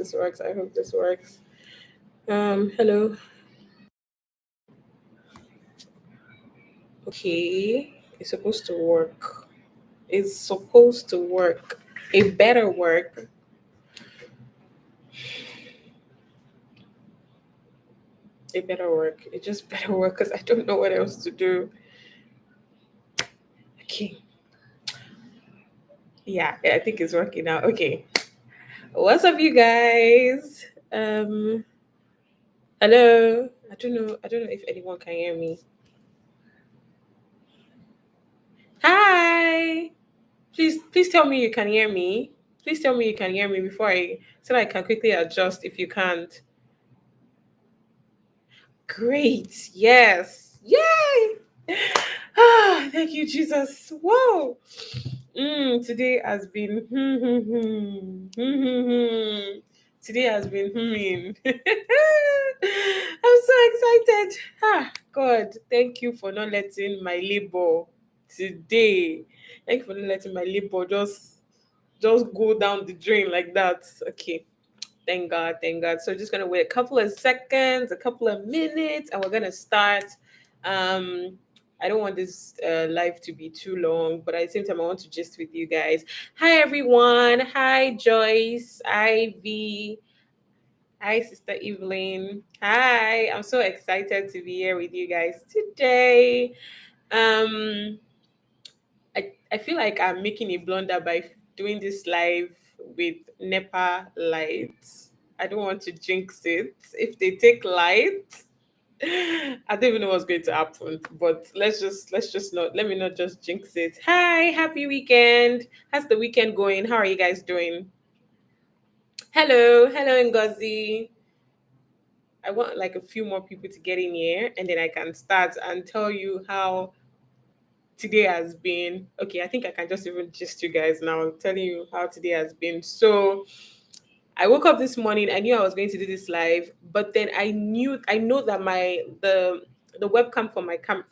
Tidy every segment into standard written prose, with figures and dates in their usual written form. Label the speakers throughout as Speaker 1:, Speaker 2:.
Speaker 1: This works. I hope this works. Hello. Okay, it's supposed to work. It's supposed to work. It better work. It better work. It just better work because I don't know what else to do. Okay. Yeah, I think it's working now. Okay. What's up, you guys? Hello. I don't know if anyone can hear me. Hi. Please tell me you can hear me. Please tell me you can hear me before so that I can quickly adjust if you can't. Great. Yes. Yay. Thank you, Jesus. Whoa. Today has been today has been I'm so excited. God, thank you for not letting my labor today. Thank you for not letting my labor just go down the drain like that. Okay. Thank God, thank God. So just gonna wait a couple of seconds, a couple of minutes, and we're gonna start. Um, I don't want this live to be too long, but at the same time, I want to just with you guys. Hi everyone. Hi Joyce. Hi V. Hi Sister Evelyn. Hi. I'm so excited to be here with you guys today. Um, I feel like I'm making a blunder by doing this live with NEPA lights. I don't want to jinx it. If they take light, I don't even know what's going to happen. But let's just not let me not just jinx it. Hi, happy weekend. How's the weekend going? How are you guys doing? Hello, Ngozi. I want like a few more people to get in here and then I can start and tell you how today has been. Okay, I think I can just even gist you guys now. I'm telling you how today has been. So I woke up this morning. I knew I was going to do this live, but then I know that the webcam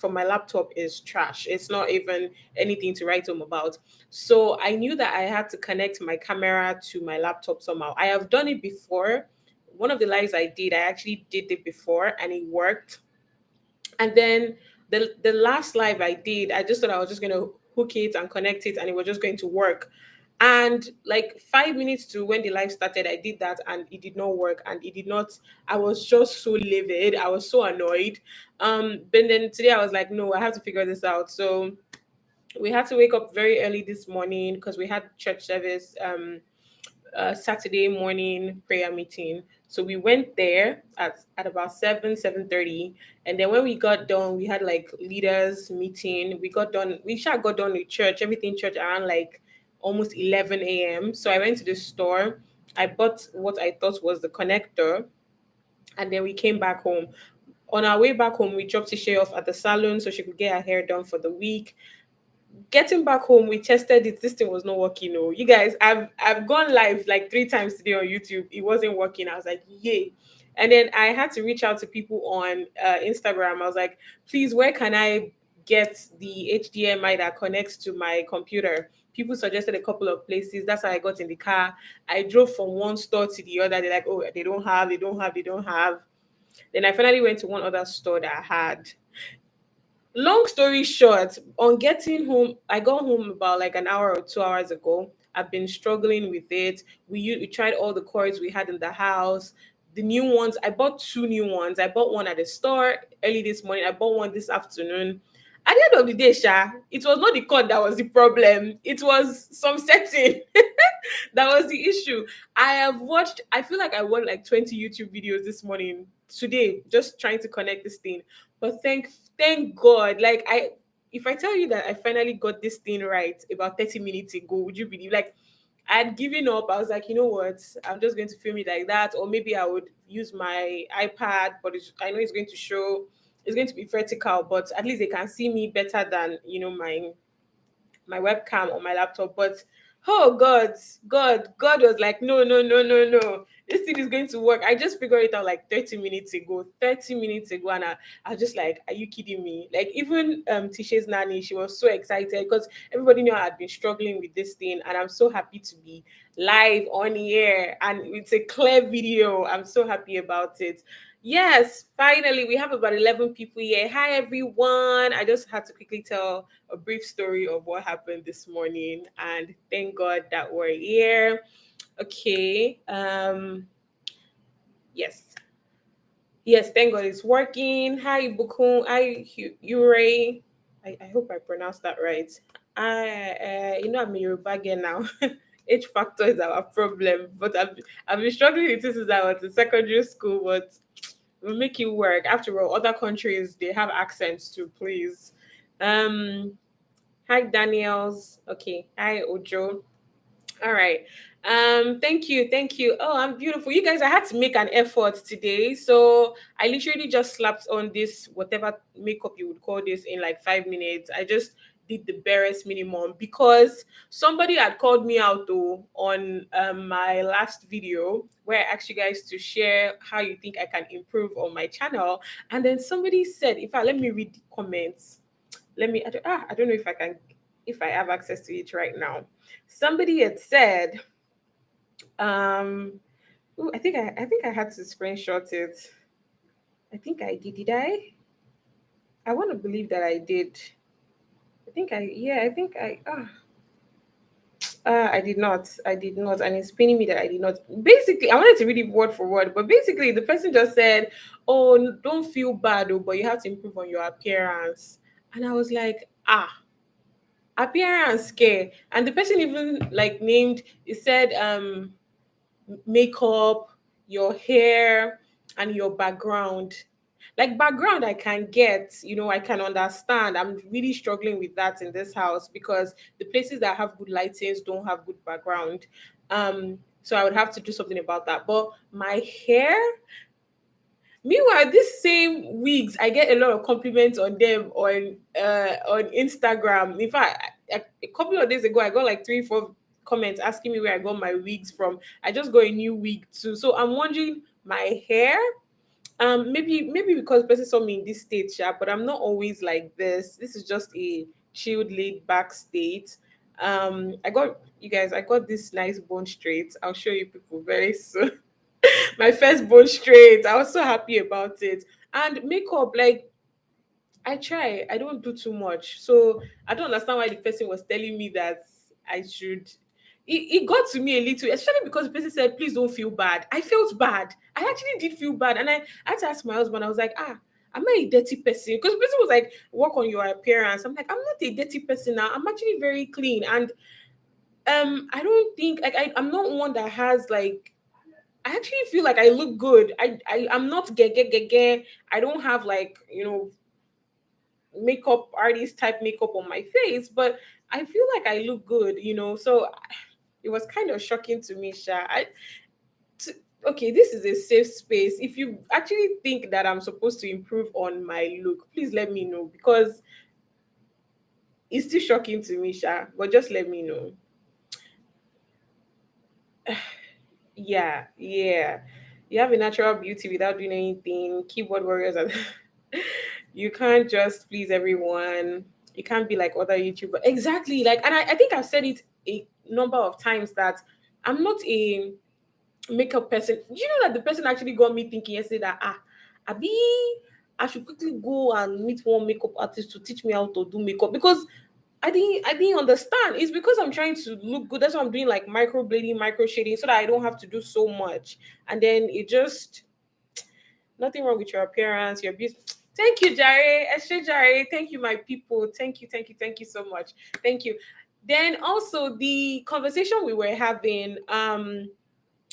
Speaker 1: from my laptop is trash. It's not even anything to write home about. So I knew that I had to connect my camera to my laptop somehow. I have done it before. One of the lives I did, I actually did it before and it worked. And then the last live I did, I just thought I was just gonna hook it and connect it and it was just going to work. And like 5 minutes to when the live started, I did that and it did not work and it did not. I was just so livid. I was so annoyed. But then today I was like, no, I have to figure this out. So we had to wake up very early this morning because we had church service. Saturday morning prayer meeting. So we went there at about 7:30, and then when we got done, we had like leaders meeting. We got done with church, everything church around like almost 11 a.m. So I went to the store. I bought what I thought was the connector, and then we came back home. On our way back home, we dropped Tisha off at the salon so she could get her hair done for the week. Getting back home, we tested it. This thing was not working. Oh, you guys, I've gone live like 3 times today on YouTube. It wasn't working. I was like, yay. And then I had to reach out to people on Instagram. I was like, please, where can I get the HDMI that connects to my computer? People suggested a couple of places. That's how I got in the car. I drove from one store to the other. They're like, oh, they don't have. Then I finally went to one other store that had. Long story short, on getting home, I got home about like an hour or 2 hours ago. I've been struggling with it. We tried all the cords we had in the house. The new ones, I bought two new ones. I bought one at the store early this morning. I bought one this afternoon. At the end of the day, Sha, it was not the cord that was the problem. It was some setting that was the issue. I feel like I watched like 20 YouTube videos this morning, today, just trying to connect this thing. But thank God. Like if I tell you that I finally got this thing right about 30 minutes ago, would you believe? Like I had given up. I was like, you know what? I'm just going to film it like that. Or maybe I would use my iPad, but I know it's going to show, it's going to be vertical, but at least they can see me better than, my webcam on my laptop. But oh God, God was like, no, no, no, no, no. this thing is going to work. I just figured it out like 30 minutes ago. 30 minutes ago, and I was just like, are you kidding me? Like even Tisha's nanny, she was so excited because everybody knew I had been struggling with this thing, and I'm so happy to be live on air and it's a clear video. I'm so happy about it. Yes, finally, we have about 11 people here. Hi, everyone. I just had to quickly tell a brief story of what happened this morning, and thank God that we're here. Okay. Yes. Yes, thank God it's working. Hi, Bukun. Hi, Ure. I hope I pronounced that right. I'm a Yoruba girl now. Age factor is our problem, but I've been struggling with this since I was in secondary school, but we'll make it work. After all, other countries they have accents too. Please. Um, Hi, Daniels. Okay. Hi, Ojo. All right. Thank you. Thank you. Oh, I'm beautiful. You guys, I had to make an effort today. So I literally just slapped on this, whatever makeup you would call this, in like 5 minutes. I just did the barest minimum because somebody had called me out though on my last video where I asked you guys to share how you think I can improve on my channel. And then somebody said, in fact, let me read the comments. I don't know if I can, if I have access to it right now. Somebody had said, um, ooh, I think I had to screenshot it. I think I did. Did I? I want to believe that I did. I think I did not. I did not. And it's paining me that I did not. Basically, I wanted to read it word for word, but basically, the person just said, "Oh, don't feel bad, oh, but you have to improve on your appearance." And I was like, appearance care. And the person even like named, it said, makeup, your hair, and your background. Like background, I can get, I can understand. I'm really struggling with that in this house because the places that have good lightings don't have good background. So I would have to do something about that. But my hair, meanwhile, these same wigs, I get a lot of compliments on them on Instagram. In fact, a couple of days ago, I got like 3, 4 comments asking me where I got my wigs from. I just got a new wig too. So I'm wondering my hair. Maybe because the person saw me in this state, yeah, but I'm not always like this. This is just a chilled, laid back state. I got you guys. I got this nice bone straight. I'll show you people very soon. My first bone straight. I was so happy about it. And makeup, like I try. I don't do too much. So I don't understand why the person was telling me that I should. It got to me a little, especially because the person said, please don't feel bad. I felt bad. I actually did feel bad. And I had to ask my husband, I was like, am I a dirty person? Because the person was like, work on your appearance. I'm like, I'm not a dirty person now. I'm actually very clean. And I don't think like I'm not one that has like I actually feel like I look good. I'm not get. I don't have like makeup artist type makeup on my face, but I feel like I look good. So it was kind of shocking to me, Sha. Okay, this is a safe space. If you actually think that I'm supposed to improve on my look, please let me know because it's still shocking to me, Sha. But just let me know. Yeah, yeah. You have a natural beauty without doing anything. Keyboard warriors are you can't just please everyone. You can't be like other YouTubers. Exactly. Like, and I think I've said it a number of times that I'm not a makeup person. You know that the person actually got me thinking yesterday that Abi, I should quickly go and meet one makeup artist to teach me how to do makeup because I didn't understand. It's because I'm trying to look good. That's why I'm doing like microblading, micro shading so that I don't have to do so much. And then it just nothing wrong with your appearance, your beauty. Thank you, Jare. Eshe Jare. Thank you, my people. Thank you so much. Thank you. Then also the conversation we were having,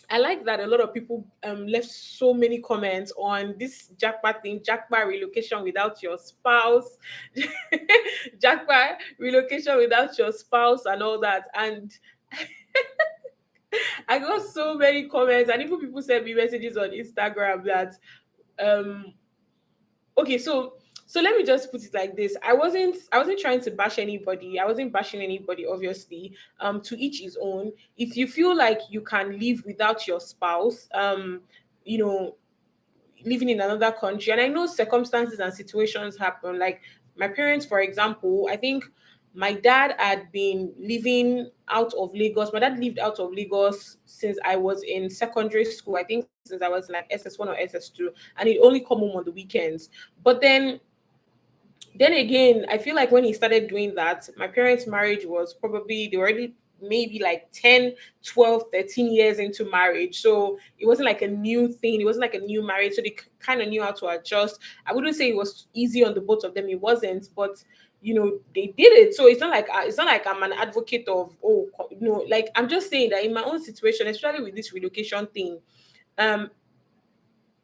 Speaker 1: I like that a lot of people left so many comments on this jackpot thing, jackpot relocation without your spouse, jackpot relocation without your spouse, and all that. And I got so many comments, and even people sent me messages on Instagram that um okay, so So let me just put it like this. I wasn't trying to bash anybody. I wasn't bashing anybody, obviously. To each his own. If you feel like you can live without your spouse, you know, living in another country, and I know circumstances and situations happen. Like my parents, for example, I think my dad had been living out of Lagos. My dad lived out of Lagos since I was in secondary school. I think since I was like SS1 or SS2, and he'd only come home on the weekends. But then again, I feel like when he started doing that, my parents' marriage was probably, they were already maybe like 10, 12, 13 years into marriage. So it wasn't like a new thing. It wasn't like a new marriage. So they kind of knew how to adjust. I wouldn't say it was easy on the both of them. It wasn't, but they did it. So it's not like I'm an advocate of, like I'm just saying that in my own situation, especially with this relocation thing, um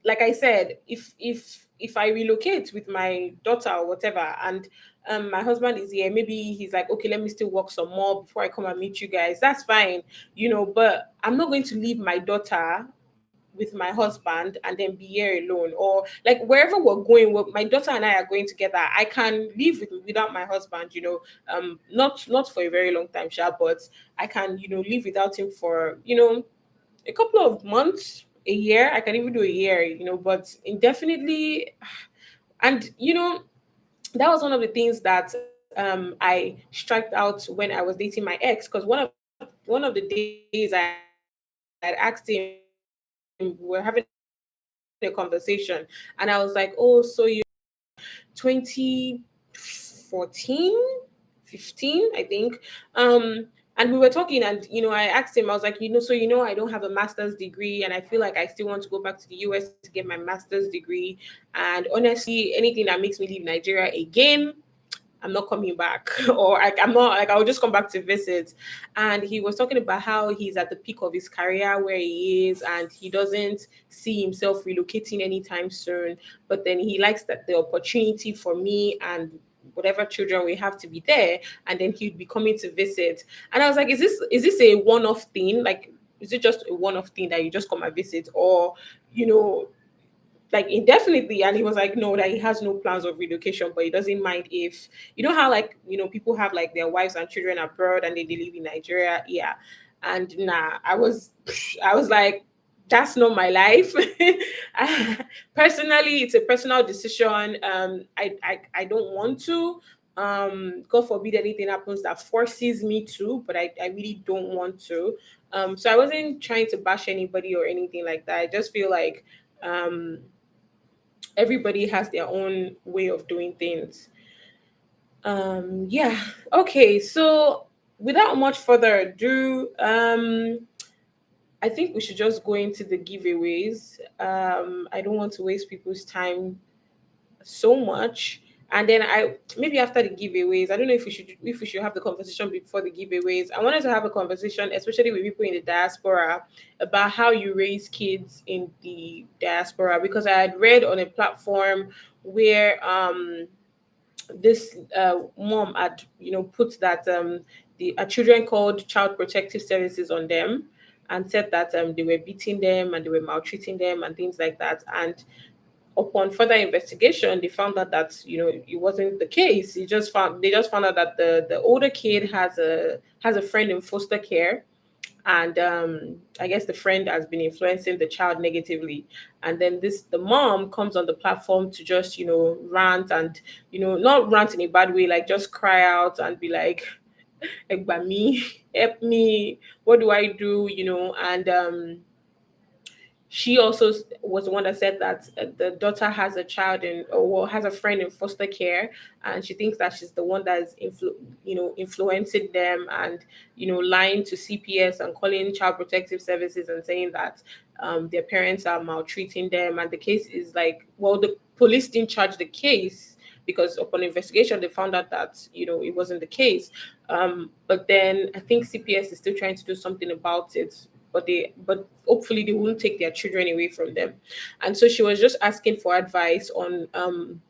Speaker 1: like I said, if I relocate with my daughter or whatever, and my husband is here, maybe he's like, okay, let me still work some more before I come and meet you guys. That's fine, but I'm not going to leave my daughter with my husband and then be here alone, or like wherever we're going, my daughter and I are going together. I can live without my husband, not for a very long time, sure, but I can, live without him for, a couple of months, a year. I can even do a year, but indefinitely. And that was one of the things that I struck out when I was dating my ex, because one of the days I had asked him, we were having a conversation, and I was like, oh, so you lived in Nigeria since 2014, 15, I think. And we were talking, and I asked him, I was like, so I don't have a master's degree, and I feel like I still want to go back to the US to get my master's degree. And honestly, anything that makes me leave Nigeria again, I'm not coming back, or I'm not, like, I'll just come back to visit. And he was talking about how he's at the peak of his career where he is, and he doesn't see himself relocating anytime soon. But then he likes that the opportunity for me and whatever children we have to be there, and then he'd be coming to visit. And I was like, is this a one-off thing? Like, is it just a one-off thing that you just come and visit, or you know like indefinitely? And he was like, no, that he has no plans of relocation, but he doesn't mind if, how, like, people have like their wives and children abroad and they live in Nigeria. Yeah. And nah, I was like, that's not my life. Personally, it's a personal decision. I don't want to, God forbid anything happens that forces me to, but I really don't want to. So I wasn't trying to bash anybody or anything like that. I just feel like um everybody has their own way of doing things. Yeah. Okay, so without much further ado, I think we should just go into the giveaways. I don't want to waste people's time so much. And then I, maybe after the giveaways, I don't know if we should have the conversation before the giveaways. I wanted to have a conversation, especially with people in the diaspora, about how you raise kids in the diaspora, because I had read on a platform where this mom had put that the children called child protective services on them, and said that they were beating them and they were maltreating them and things like that. And upon further investigation, they found out that it wasn't the case. They just found out that the older kid has a friend in foster care, and I guess the friend has been influencing the child negatively. And then the mom comes on the platform to just rant, and not rant in a bad way, like just cry out and be like, Gbemi, help me, what do I do? And she also was the one that said that the daughter has a child in, or well, has a friend in foster care, and she thinks that she's the one that is influencing them, and lying to CPS and calling child protective services and saying that their parents are maltreating them. And the case is like, well, the police didn't charge the case, because upon investigation they found out that it wasn't the case. But then I think CPS is still trying to do something about it, but hopefully they won't take their children away from them. And so she was just asking for advice on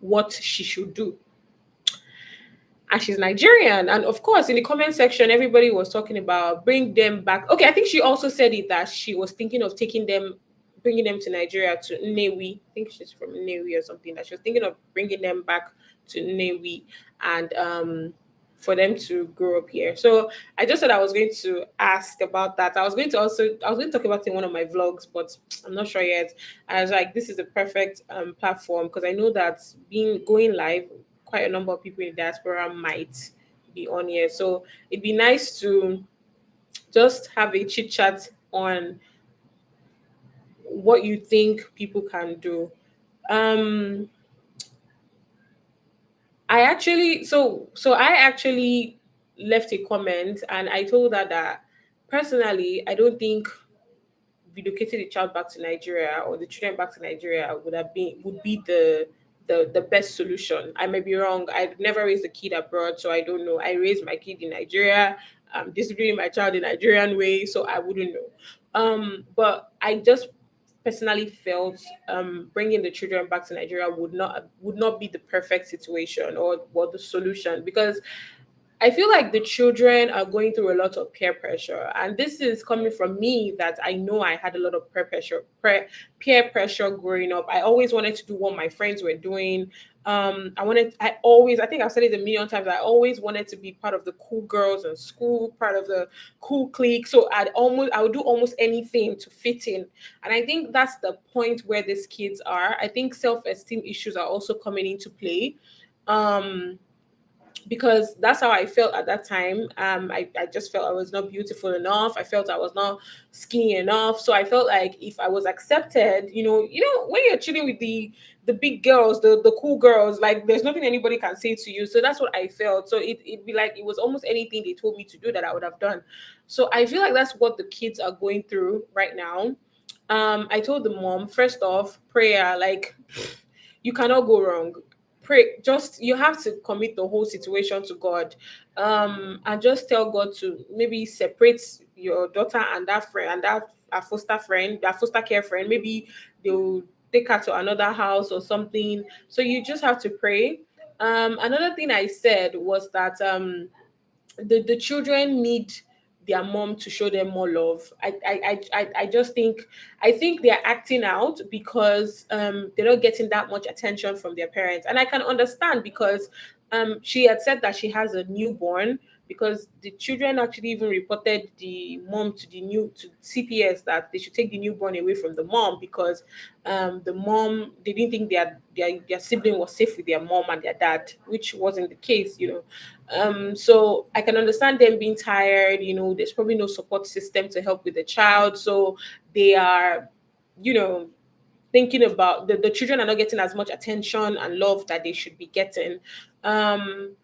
Speaker 1: what she should do. And she's Nigerian, and of course in the comment section everybody was talking about bring them back. Okay, I think she also said it, that she was thinking of taking them bringing them to Nigeria to Nnewi. I think she's from Nnewi or something. That she was thinking of bringing them back to Nnewi and for them to grow up here. So I just said I was going to ask about that. I was going to talk about it in one of my vlogs, but I'm not sure yet. I was like, this is a perfect platform because I know that being going live, quite a number of people in the diaspora might be on here. So it'd be nice to just have a chit chat on what you think people can do. Um, I actually left a comment and I told her that personally I don't think relocating the child back to Nigeria or the children back to Nigeria would be the best solution. I may be wrong. I've never raised a kid abroad, so I don't know. I raised my kid in Nigeria. I'm disciplining my child in Nigerian way, so I wouldn't know. But I just personally felt bringing the children back to Nigeria would not be the perfect situation or the solution because I feel like the children are going through a lot of peer pressure, and this is coming from me that I know I had a lot of peer pressure growing up. I always wanted to do what my friends were doing. I think I've said it a million times. I always wanted to be part of the cool girls in school, part of the cool clique. So I would do almost anything to fit in, and I think that's the point where these kids are. I think self-esteem issues are also coming into play. Um, because that's how I felt at that time. I just felt I was not beautiful enough. I felt I was not skinny enough. So I felt like if I was accepted, when you're chilling with the big girls, the cool girls, like there's nothing anybody can say to you. So that's what I felt. So it'd be like it was almost anything they told me to do that I would have done. So I feel like that's what the kids are going through right now. I told the mom, first off, prayer, like you cannot go wrong. Pray, just you have to commit the whole situation to God. And just tell God to maybe separate your daughter and that friend and that foster care friend. Maybe they'll take her to another house or something. So you just have to pray. Another thing I said was that the children need their mom to show them more love. I just think I think they're acting out because they're not getting that much attention from their parents, and I can understand because she had said that she has a newborn because the children actually even reported the mom to CPS that they should take the newborn away from the mom because the mom they didn't think their sibling was safe with their mom and their dad, which wasn't the case, so I can understand them being tired. There's probably no support system to help with the child, so they are, you know, thinking about the children are not getting as much attention and love that they should be getting. Um,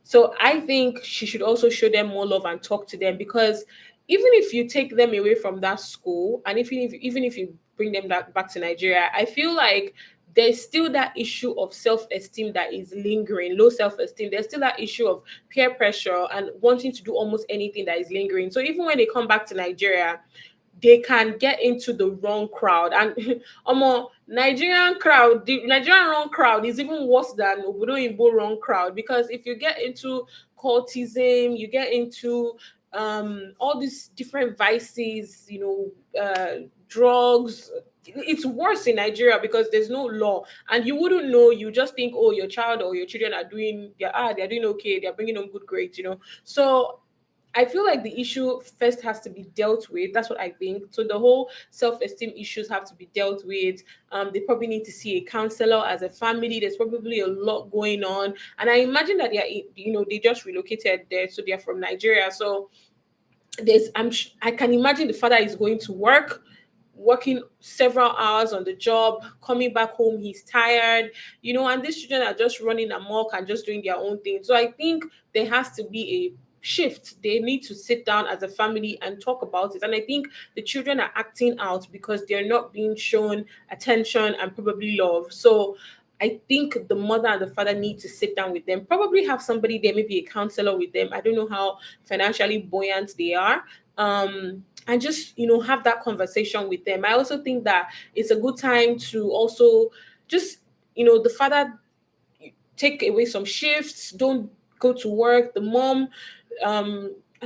Speaker 1: so I think she should also show them more love and talk to them because even if you take them away from that school and even if you bring them back to Nigeria, I feel like there's still that issue of self-esteem that is lingering, low self-esteem. There's still that issue of peer pressure and wanting to do almost anything that is lingering. So even when they come back to Nigeria, they can get into the wrong crowd. And the Nigerian wrong crowd is even worse than Obodo Igbo wrong crowd because if you get into cultism, you get into all these different vices, drugs. It's worse in Nigeria because there's no law and you wouldn't know. You just think, oh, your child or your children are they're doing okay, they're bringing home good grades. So I feel like the issue first has to be dealt with. That's what I think. So the whole self-esteem issues have to be dealt with. They probably need to see a counselor as a family. There's probably a lot going on, and I imagine that they just relocated there, so they're from Nigeria. So I can imagine the father is going to work, working several hours on the job, coming back home, he's tired, and these children are just running amok and just doing their own thing. So I think there has to be a shift. They need to sit down as a family and talk about it. And I think the children are acting out because they're not being shown attention and probably love. So I think the mother and the father need to sit down with them, probably have somebody there, maybe a counselor with them. I don't know how financially buoyant they are. And just have that conversation with them. I also think that it's a good time to also just the father take away some shifts, don't go to work, the mom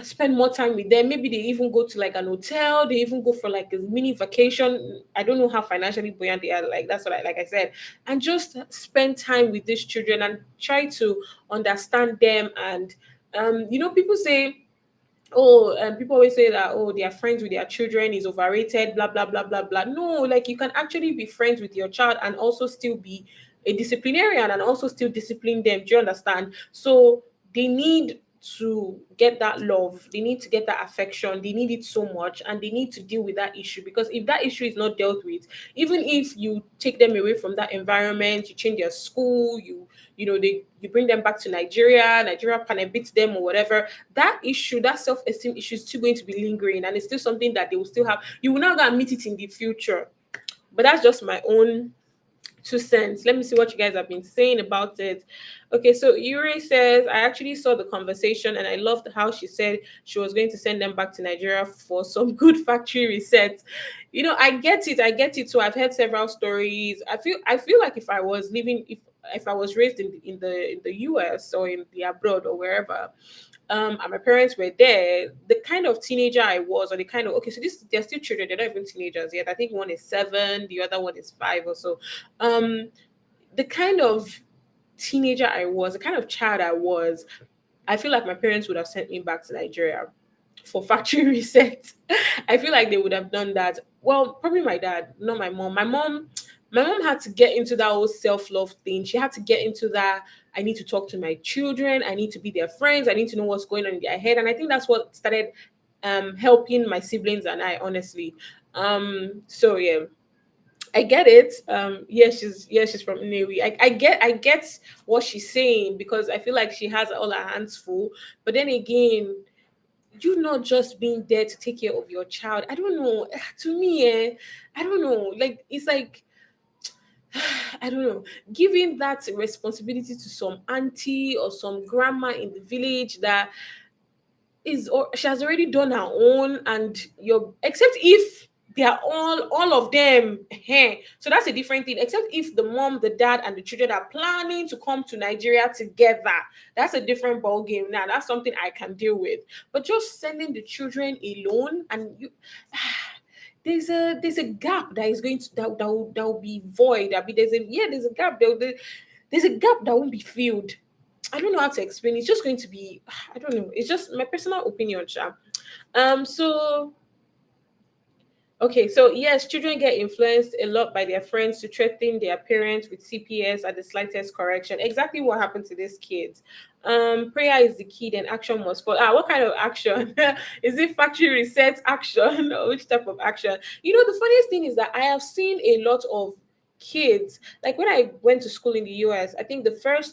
Speaker 1: spend more time with them. Maybe they even go to like an hotel. They even go for like a mini vacation. I don't know how financially buoyant they are. Like that's what like I said, and just spend time with these children and try to understand them. And people say, oh, people always say that, oh, they are friends with their children is overrated, blah blah blah blah blah. No, like you can actually be friends with your child and also still be a disciplinarian and also still discipline them. Do you understand? So they need to get that love, they need to get that affection, they need it so much, and they need to deal with that issue. Because if that issue is not dealt with, even if you take them away from that environment, you change their school, you bring them back to Nigeria kind of beats them or whatever, that issue, that self-esteem issue is still going to be lingering, and it's still something that they will still have. You will not go and meet it in the future. But that's just my own 2 cents. Let me see what you guys have been saying about it. Okay, so Yuri says, I actually saw the conversation and I loved how she said she was going to send them back to Nigeria for some good factory reset. I get it. I get it. So I've heard several stories. I feel like if I was living, if I was raised in the US or in the abroad or wherever, and my parents were there, the kind of teenager I was, or the kind of, okay, so they're still children, they're not even teenagers yet. I think one is 7, the other one is 5 or so. Um, the kind of teenager I was, the kind of child I was, I feel like my parents would have sent me back to Nigeria for factory reset. I feel like they would have done that. Well, probably my dad, not my mom. My mom had to get into that whole self-love thing. She had to get into that. I need to talk to my children. I need to be their friends. I need to know what's going on in their head. And I think that's what started helping my siblings and I, honestly. So yeah, I get it. She's from Nnewi. I get what she's saying, because I feel like she has all her hands full. But then again, you not just being there to take care of your child. I don't know. To me, I don't know. Like it's like I don't know, giving that responsibility to some auntie or some grandma in the village that is, or she has already done her own, and you're, except if they are all of them, so that's a different thing. Except if the mom, the dad, and the children are planning to come to Nigeria together, that's a different ball game. Now that's something I can deal with. But just sending the children alone, and you there's a gap that is going to that will be void. I mean, there's a gap. There's a gap that won't be filled. I don't know how to explain. It's just going to be. I don't know. It's just my personal opinion, Sha. So okay, so yes, children get influenced a lot by their friends to threaten their parents with CPS at the slightest correction. Exactly what happened to these kids. Prayer is the key, then action must follow. What kind of action? Is it factory reset action or which type of action? The funniest thing is that I have seen a lot of kids. Like when I went to school in the US, I think the first